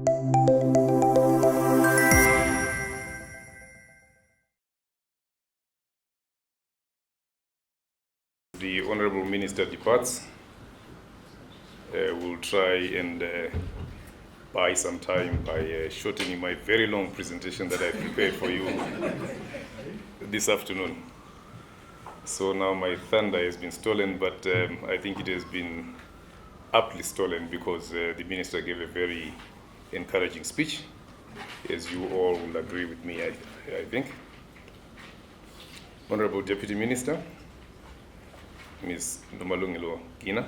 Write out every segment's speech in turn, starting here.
The Honorable Minister departs. We'll try and buy some time by shortening my very long presentation that I prepared for you this afternoon. So now my thunder has been stolen, but I think it has been aptly stolen because the Minister gave a very encouraging speech, as you all will agree with me, I think. Honorable Deputy Minister, Ms. Ndumalungelo Gina,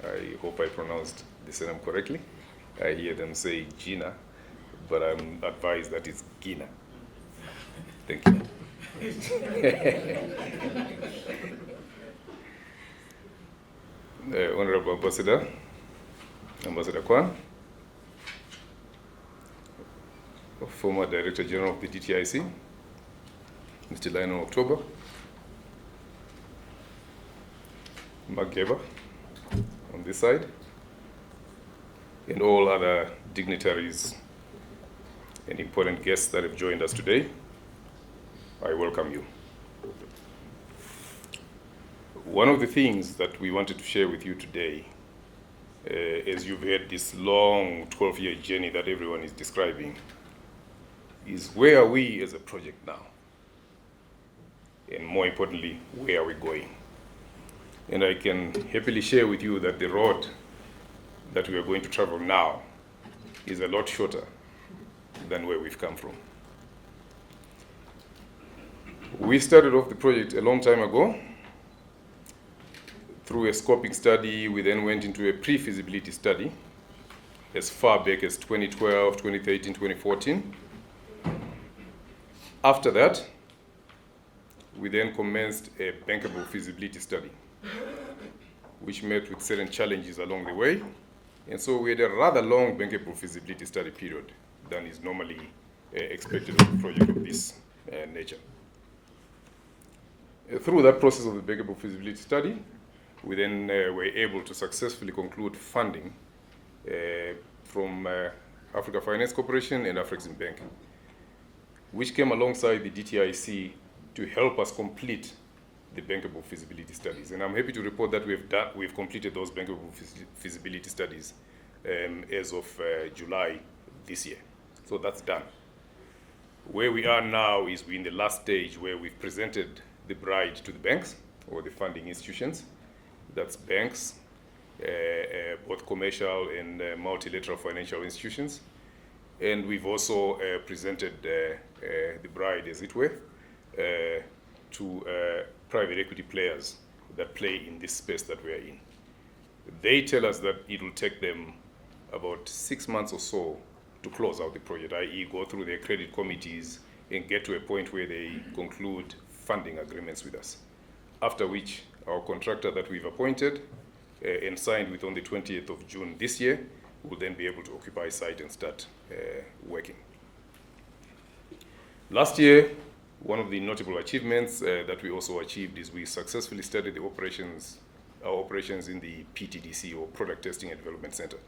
I hope I pronounced the surname correctly. I hear them say Gina, but I'm advised that it's Gina. Thank you. Honorable Ambassador, Ambassador Kwan, former Director General of the DTIC, Mr. Lionel October, Mageba on this side, and all other dignitaries and important guests that have joined us today, I welcome you. One of the things that we wanted to share with you today, as you've had this long 12-year journey that everyone is describing, is where are we as a project now? And more importantly, where are we going? And I can happily share with you that the road that we are going to travel now is a lot shorter than where we've come from. We started off the project a long time ago through a scoping study. We then went into a pre-feasibility study as far back as 2012, 2013, 2014. After that, we then commenced a bankable feasibility study, which met with certain challenges along the way. And so we had a rather long bankable feasibility study period than is normally expected of a project of this nature. Through that process of the bankable feasibility study, we then were able to successfully conclude funding from Africa Finance Corporation and Afrexim Bank, which came alongside the DTIC to help us complete the bankable feasibility studies. And I'm happy to report that we've completed those bankable feasibility studies as of July this year. So that's done. Where we are now is we're in the last stage where we've presented the bride to the banks or the funding institutions. That's banks, both commercial and multilateral financial institutions. And we've also presented the bride, as it were, to private equity players that play in this space that we are in. They tell us that it will take them about 6 months or so to close out the project, i.e. go through their credit committees and get to a point where they conclude funding agreements with us. After which, our contractor that we've appointed and signed with on the 20th of June this year will then be able to occupy site and start working. Last year, one of the notable achievements that we also achieved is we successfully started our operations in the PTDC, or Product Testing and Development Center,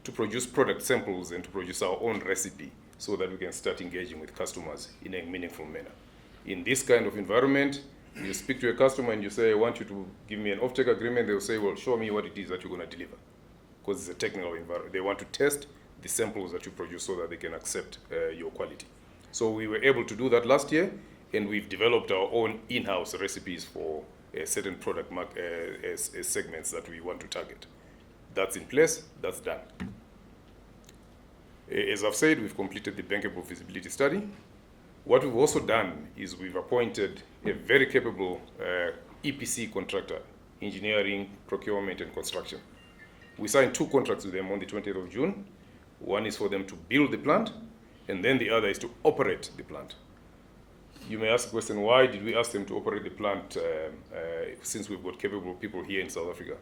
to produce product samples and to produce our own recipe so that we can start engaging with customers in a meaningful manner. In this kind of environment, you speak to a customer and you say, I want you to give me an offtake agreement. They'll say, well, show me what it is that you're going to deliver. Because it's a technical environment. They want to test the samples that you produce so that they can accept your quality. So we were able to do that last year, and we've developed our own in-house recipes for certain product segments that we want to target. That's in place, that's done. As I've said, we've completed the bankable feasibility study. What we've also done is we've appointed a very capable EPC contractor, engineering, procurement, and construction. We signed 2 contracts with them on the 20th of June. One is for them to build the plant, and then the other is to operate the plant. You may ask the question, why did we ask them to operate the plant since we've got capable people here in South Africa?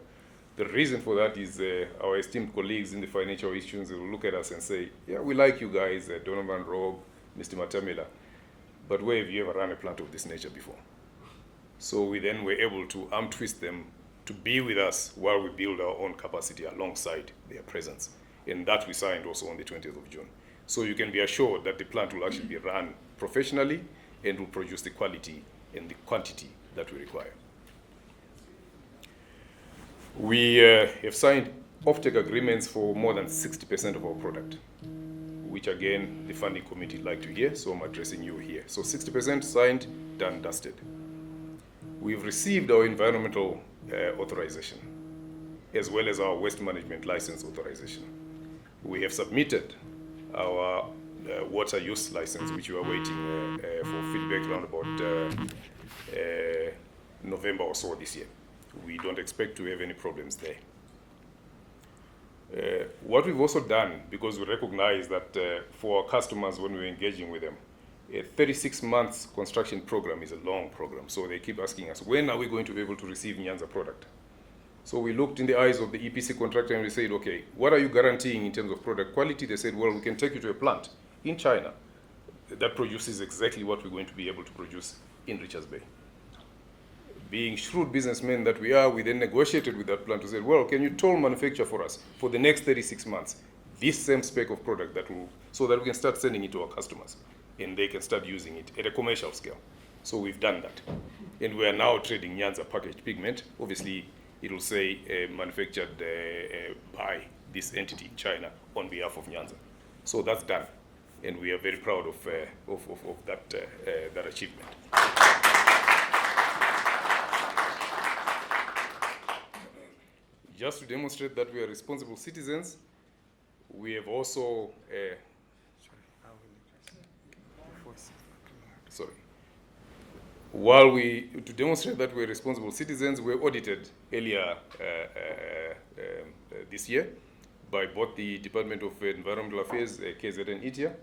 The reason for that is our esteemed colleagues in the financial institutions will look at us and say, yeah, we like you guys, Donovan Rob, Mr. Matamela, but where have you ever run a plant of this nature before? So we then were able to arm twist them to be with us while we build our own capacity alongside their presence. and that we signed also on the 20th of June. So you can be assured that the plant will actually be run professionally and will produce the quality and the quantity that we require. We have signed offtake agreements for more than 60% of our product, which again, the funding committee would like to hear, so I'm addressing you here. So 60% signed, done, dusted. We've received our environmental authorization, as well as our waste management license authorization. We have submitted our water use license, which we are waiting for feedback around about November or so this year. We don't expect to have any problems there. What we've also done, because we recognize that for our customers when we're engaging with them, a 36 months construction program is a long program. So they keep asking us, when are we going to be able to receive Nyanza product? So we looked in the eyes of the EPC contractor and we said, okay, what are you guaranteeing in terms of product quality? They said, well, we can take you to a plant in China that produces exactly what we're going to be able to produce in Richards Bay. Being shrewd businessmen that we are, we then negotiated with that plant to say, well, can you toll manufacture for us for the next 36 months this same spec of product that will, so that we can start sending it to our customers and they can start using it at a commercial scale. So we've done that. And we are now trading Nyanza packaged pigment. Obviously, it will say manufactured by this entity in China on behalf of Nyanza. So that's done. And we are very proud of that achievement. Just to demonstrate that we are responsible citizens, we have also, to demonstrate that we're responsible citizens, we were audited earlier this year by both the Department of Environmental Affairs, KZN India,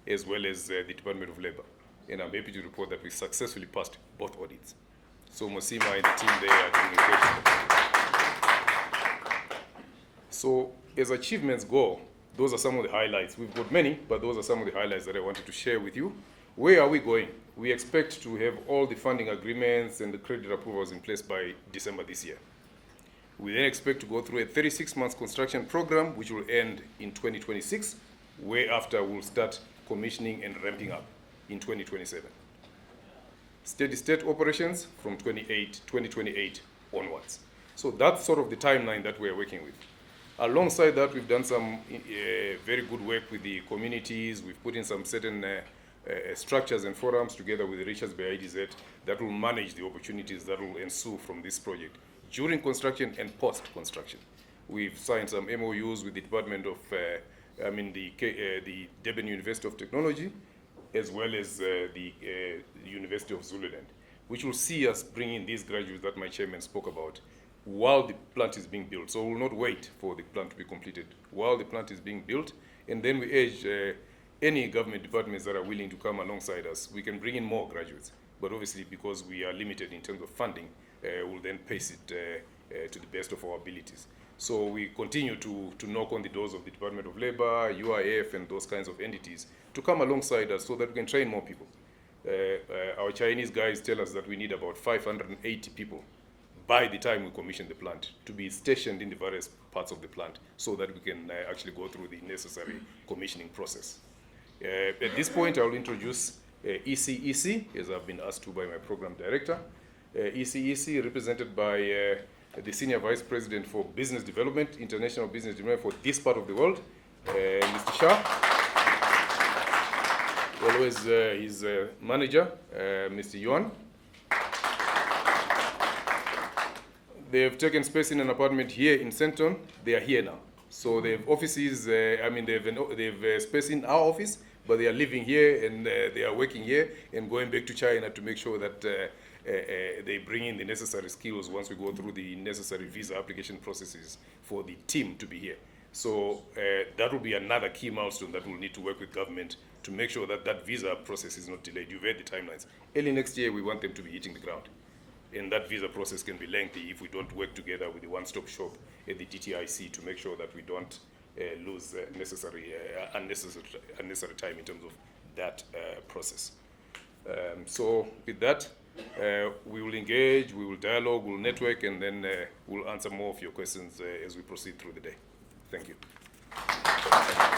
as well as the Department of Labor. And I'm happy to report that we successfully passed both audits. So Mosima and the team there are doing a great job. So as achievements go, those are some of the highlights. We've got many, but those are some of the highlights that I wanted to share with you. Where are we going? We expect to have all the funding agreements and the credit approvals in place by December this year. We then expect to go through a 36 months construction program, which will end in 2026, whereafter we'll start commissioning and ramping up in 2027. Steady state operations from 2028 onwards. So that's sort of the timeline that we're working with. Alongside that, we've done some very good work with the communities. We've put in some certain structures and forums together with the Richards Bay IDZ that will manage the opportunities that will ensue from this project during construction and post-construction. We've signed some MOUs with the Department of, the Durban University of Technology, as well as the University of Zululand, which will see us bring in these graduates that my chairman spoke about while the plant is being built. So we'll not wait for the plant to be completed while the plant is being built. And then we urge any government departments that are willing to come alongside us. We can bring in more graduates, but obviously because we are limited in terms of funding, we'll then pace it to the best of our abilities. So we continue to knock on the doors of the Department of Labor, UIF, and those kinds of entities to come alongside us so that we can train more people. Our Chinese guys tell us that we need about 580 people by the time we commission the plant to be stationed in the various parts of the plant so that we can actually go through the necessary commissioning process. At this point, I will introduce ECEC, as I've been asked to by my program director. ECEC, represented by the Senior Vice President for Business Development, International Business Development for this part of the world, Mr. Shah. Always his manager, Mr. Yuan. They have taken space in an apartment here in Centon. They are here now. So they have offices, they have space in our office, but they are living here and they are working here and going back to China to make sure that they bring in the necessary skills once we go through the necessary visa application processes for the team to be here. So that will be another key milestone that we'll need to work with government to make sure that that visa process is not delayed. You've heard the timelines. Early next year, we want them to be hitting the ground. And that visa process can be lengthy if we don't work together with the one-stop shop at the DTIC to make sure that we don't lose unnecessary time in terms of that process. So with that, we will engage, we will dialogue, we'll network, and then we'll answer more of your questions as we proceed through the day. Thank you. Wow.